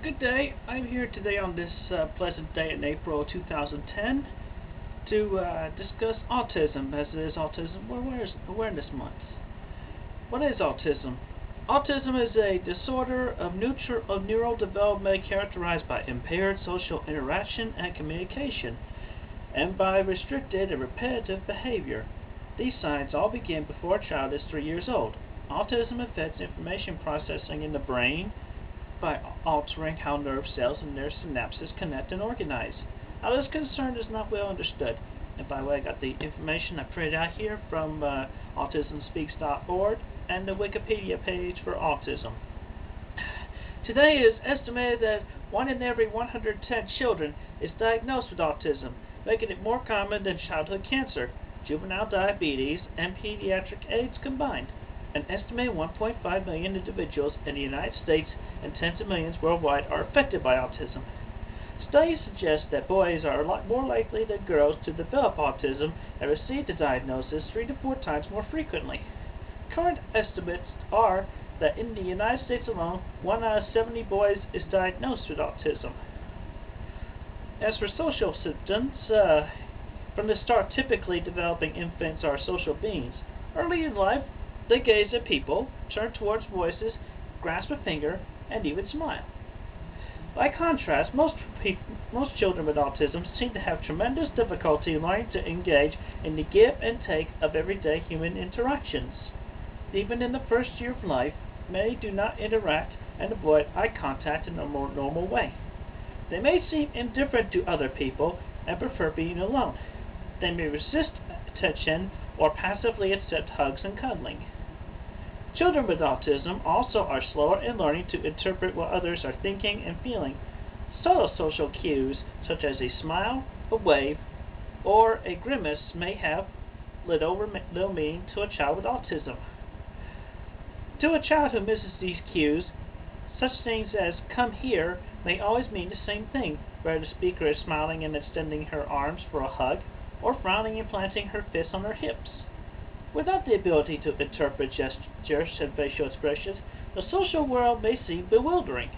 Good day. I'm here today on this pleasant day in April 2010 to discuss autism, as it is Autism Awareness Month. What is autism? Autism is a disorder of neural development characterized by impaired social interaction and communication, and by restricted and repetitive behavior. These signs all begin before a child is 3 years old. Autism affects information processing in the brain by altering how nerve cells and their synapses connect and organize. How this concern is not well understood. And by the way, I got the information I printed out here from autismspeaks.org and the Wikipedia page for autism. Today it is estimated that 1 in every 110 children is diagnosed with autism, making it more common than childhood cancer, juvenile diabetes, and pediatric AIDS combined. An estimated 1.5 million individuals in the United States and tens of millions worldwide are affected by autism. Studies suggest that boys are a lot more likely than girls to develop autism and receive the diagnosis 3 to 4 times more frequently. Current estimates are that in the United States alone, 1 out of 70 boys is diagnosed with autism. As for social symptoms, from the start, typically developing infants are social beings. Early in life, they gaze at people, turn towards voices, grasp a finger, and even smile. By contrast, most children with autism seem to have tremendous difficulty learning to engage in the give and take of everyday human interactions. Even in the first year of life, many do not interact and avoid eye contact in a more normal way. They may seem indifferent to other people and prefer being alone. They may resist attention or passively accept hugs and cuddling. Children with autism also are slower in learning to interpret what others are thinking and feeling. Subtle social cues, such as a smile, a wave, or a grimace, may have little meaning to a child with autism. To a child who misses these cues, such things as "come here" may always mean the same thing, whether the speaker is smiling and extending her arms for a hug, or frowning and planting her fists on her hips. Without the ability to interpret gestures and facial expressions, the social world may seem bewildering.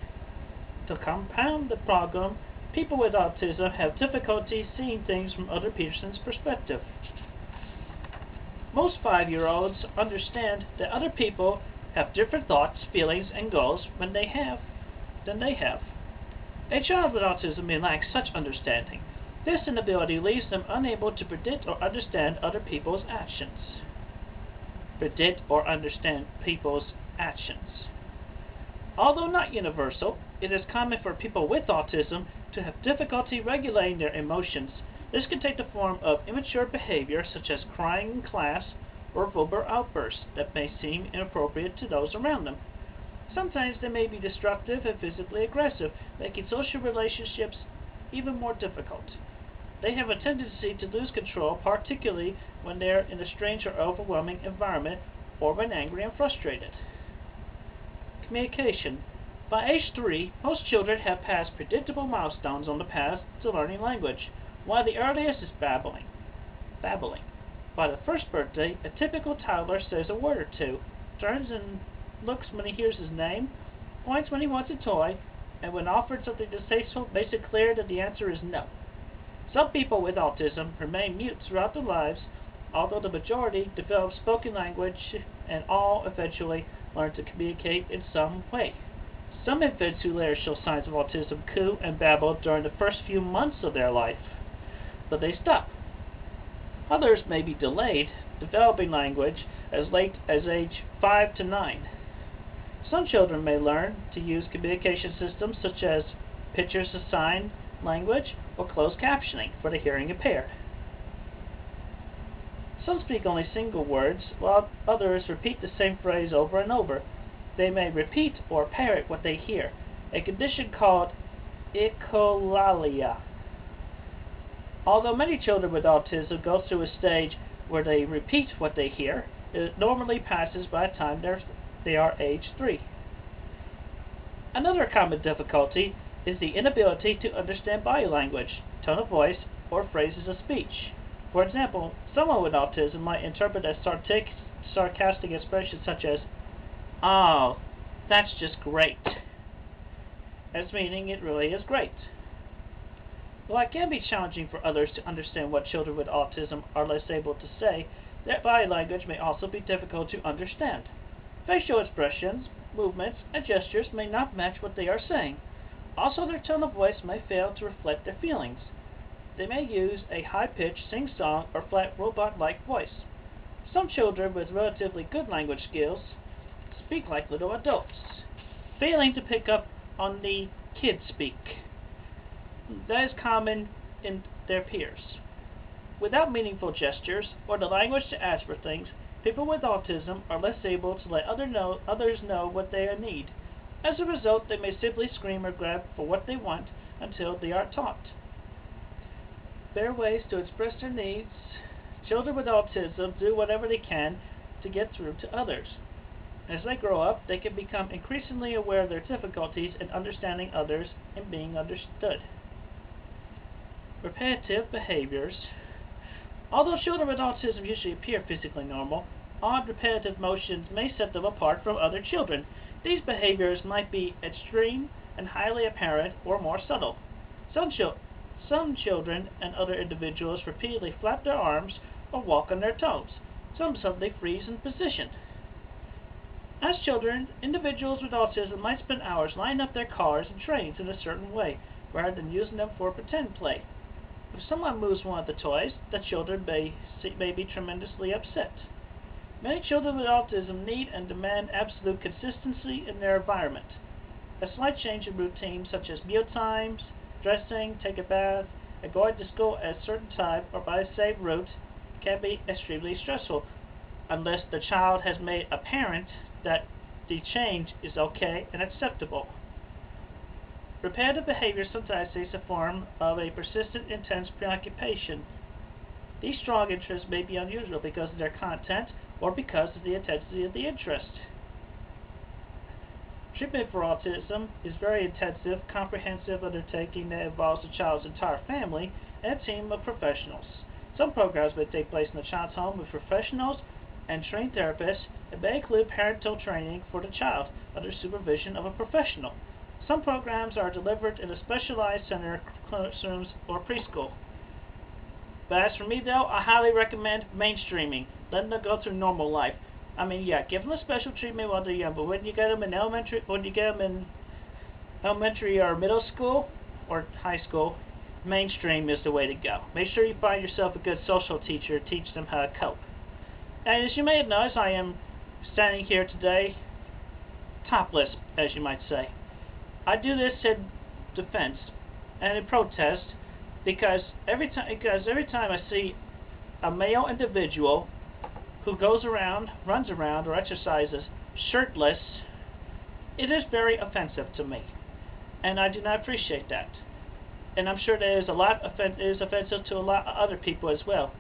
To compound the problem, people with autism have difficulty seeing things from other person's perspective. Most 5-year-olds understand that other people have different thoughts, feelings, and goals than they have. A child with autism may lack such understanding. This inability leaves them unable to predict or understand other people's actions. Although not universal, it is common for people with autism to have difficulty regulating their emotions. This can take the form of immature behavior such as crying in class or verbal outbursts that may seem inappropriate to those around them. Sometimes they may be destructive and physically aggressive, making social relationships even more difficult. They have a tendency to lose control, particularly when they are in a strange or overwhelming environment or when angry and frustrated. Communication. By age 3, most children have passed predictable milestones on the path to learning language. One of the earliest is babbling. By the first birthday, a typical toddler says a word or two, turns and looks when he hears his name, points when he wants a toy, and when offered something distasteful, makes it clear that the answer is no. Some people with autism remain mute throughout their lives, although the majority develop spoken language and all eventually learn to communicate in some way. Some infants who later show signs of autism coo and babble during the first few months of their life, but they stop. Others may be delayed developing language as late as age 5 to 9. Some children may learn to use communication systems such as pictures of sign language or closed captioning for the hearing impaired. Some speak only single words, while others repeat the same phrase over and over. They may repeat or parrot what they hear, a condition called echolalia. Although many children with autism go through a stage where they repeat what they hear, it normally passes by the time they are age 3. Another common difficulty is the inability to understand body language, tone of voice, or phrases of speech. For example, someone with autism might interpret a sarcastic expression such as, "Oh, that's just great." as meaning it really is great. While it can be challenging for others to understand what children with autism are less able to say, their body language may also be difficult to understand. Facial expressions, movements, and gestures may not match what they are saying. Also, their tone of voice may fail to reflect their feelings. They may use a high-pitched sing-song or flat robot-like voice. Some children with relatively good language skills speak like little adults, failing to pick up on the kid speak that is common in their peers. Without meaningful gestures or the language to ask for things, people with autism are less able to let others know what they need. As a result, they may simply scream or grab for what they want until they are taught. Better ways to express their needs. Children with autism do whatever they can to get through to others. As they grow up, they can become increasingly aware of their difficulties in understanding others and being understood. Repetitive behaviors. Although children with autism usually appear physically normal, odd repetitive motions may set them apart from other children. These behaviors might be extreme and highly apparent or more subtle. Some children and other individuals repeatedly flap their arms or walk on their toes. Some suddenly freeze in position. As children, individuals with autism might spend hours lining up their cars and trains in a certain way, rather than using them for pretend play. If someone moves one of the toys, the children may be tremendously upset. Many children with autism need and demand absolute consistency in their environment. A slight change in routine, such as meal times, dressing, take a bath, and going to school at a certain time or by the same route, can be extremely stressful, unless the child has made apparent that the change is okay and acceptable. Repetitive behavior sometimes takes the form of a persistent, intense preoccupation. These strong interests may be unusual because of their content or because of the intensity of the interest. Treatment for autism is a very intensive, comprehensive undertaking that involves the child's entire family and a team of professionals. Some programs may take place in the child's home with professionals and trained therapists and may include parental training for the child under supervision of a professional. Some programs are delivered in a specialized center, classrooms, or preschool. But as for me, though, I highly recommend mainstreaming. Let them go through normal life. I mean, yeah, give them a special treatment while they're young, but when you get them in elementary or middle school or high school, mainstream is the way to go. Make sure you find yourself a good social teacher to teach them how to cope. And as you may have noticed, I am standing here today topless, as you might say. I do this in defense and in protest because every time I see a male individual who goes around, runs around, or exercises shirtless, it is very offensive to me, and I do not appreciate that. And I'm sure there is it is offensive to a lot of other people as well.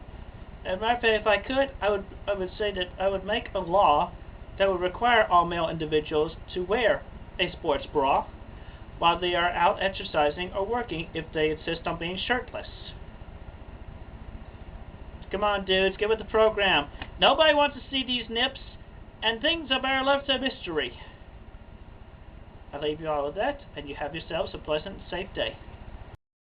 And matter of fact, if I could, I would say that I would make a law that would require all male individuals to wear a sports bra while they are out exercising or working if they insist on being shirtless. Come on, dudes, get with the program. Nobody wants to see these nips, and things are better left a mystery. I leave you all with that, and you have yourselves a pleasant and safe day.